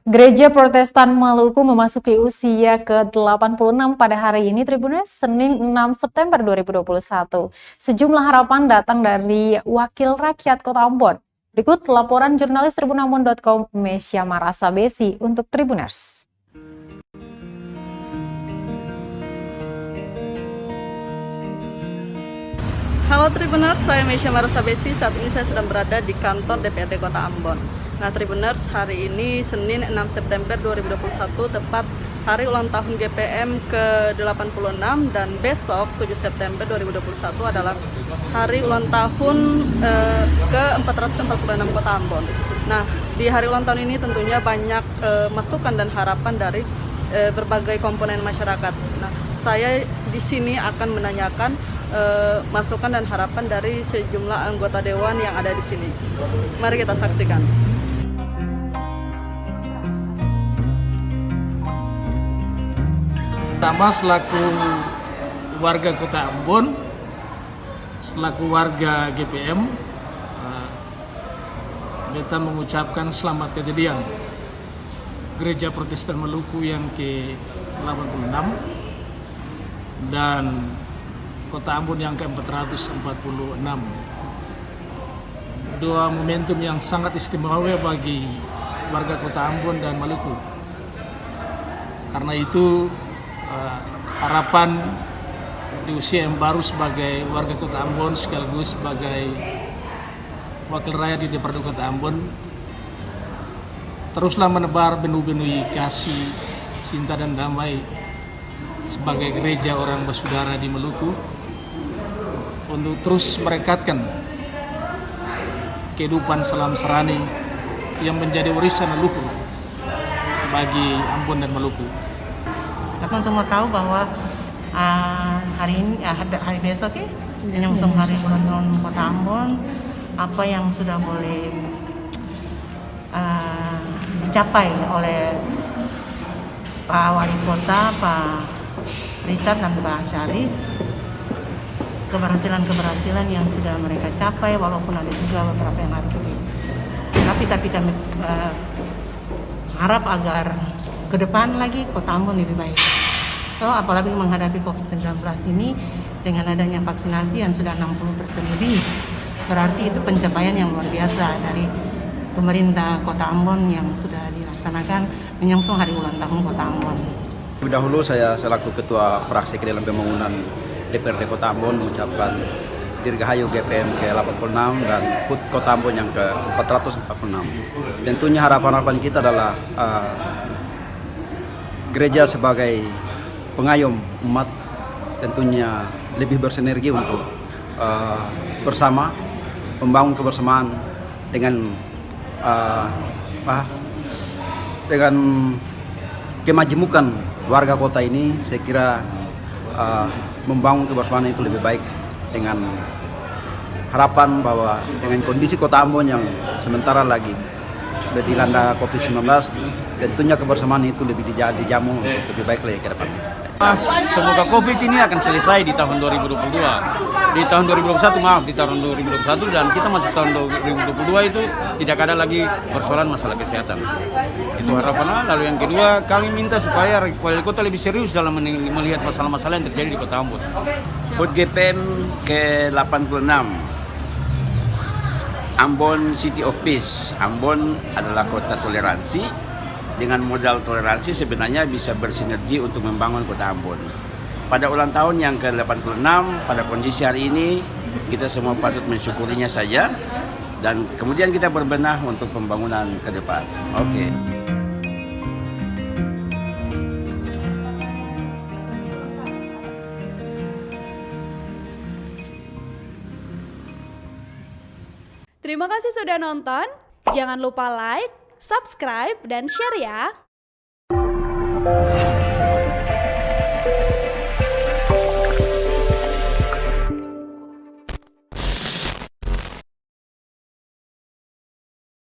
Gereja Protestan Maluku memasuki usia ke-86 pada hari ini, Tribuners, Senin 6 September 2021. Sejumlah harapan datang dari Wakil Rakyat Kota Ambon. Berikut laporan jurnalis tribunambon.com Mesya Marasabesi untuk Tribuners. Halo Tribuners, saya Mesya Marasabesi. Saat ini saya sedang berada di kantor DPRD Kota Ambon. Nah Tribuners, hari ini Senin 6 September 2021 tepat hari ulang tahun GPM ke-86 dan besok 7 September 2021 adalah hari ulang tahun ke-446 Kota Ambon. Nah di hari ulang tahun ini tentunya banyak masukan dan harapan dari berbagai komponen masyarakat. Nah saya di sini akan menanyakan masukan dan harapan dari sejumlah anggota dewan yang ada di sini. Mari kita saksikan. Pertama, selaku warga Kota Ambon, selaku warga GPM, beta mengucapkan selamat kejadian Gereja Protestan Maluku yang ke-86 dan Kota Ambon yang ke-446. Dua momentum yang sangat istimewa bagi warga Kota Ambon dan Maluku. Karena itu harapan di usia yang baru sebagai warga Kota Ambon sekaligus sebagai wakil rakyat di DPRD Kota Ambon, teruslah menebar benih-benih kasih, cinta dan damai sebagai gereja orang bersaudara di Maluku untuk terus merekatkan kehidupan salam serani yang menjadi warisan leluhur bagi Ambon dan Maluku. Kita semua tahu bahwa hari besok menyongsong hari ulang tahun Kota Ambon, apa yang sudah boleh dicapai oleh Pak Wali Kota, Pak Risat dan Pak Syarif, keberhasilan yang sudah mereka capai, walaupun ada juga beberapa yang harus tapi kami harap agar ke depan lagi Kota Ambon lebih baik. So, apalagi menghadapi COVID-19 ini dengan adanya vaksinasi yang sudah 60% lebih, berarti itu pencapaian yang luar biasa dari pemerintah Kota Ambon yang sudah dilaksanakan menyongsong hari ulang tahun Kota Ambon. Terlebih dahulu saya selaku Ketua Fraksi dalam Pembangunan DPRD Kota Ambon mengucapkan Dirgahayu GPM ke-86 dan HUT Kota Ambon yang ke-446. Tentunya harapan-harapan kita adalah gereja sebagai pengayom umat tentunya lebih bersinergi untuk bersama membangun kebersamaan dengan kemajemukan warga kota ini. Saya kira membangun kebersamaan itu lebih baik dengan harapan bahwa dengan kondisi Kota Ambon yang sementara lagi dilanda COVID-19, tentunya kebersamaan itu lebih dijamu lebih baik lagi ke depan. Semoga COVID ini akan selesai di tahun 2022. Di tahun 2021 dan kita masih tahun 2022 itu tidak ada lagi persoalan masalah kesehatan. Itu harapannya. Lalu yang kedua, kami minta supaya wali kota lebih serius dalam melihat masalah-masalah yang terjadi di Kota Ambon. HUT GPM ke-86 Ambon City of Peace. Ambon adalah kota toleransi. Dengan modal toleransi sebenarnya bisa bersinergi untuk membangun Kota Ambon. Pada ulang tahun yang ke-86, pada kondisi hari ini, kita semua patut mensyukurinya saja. Dan kemudian kita berbenah untuk pembangunan ke depan. Oke. Terima kasih sudah nonton. Jangan lupa like, subscribe, dan share ya.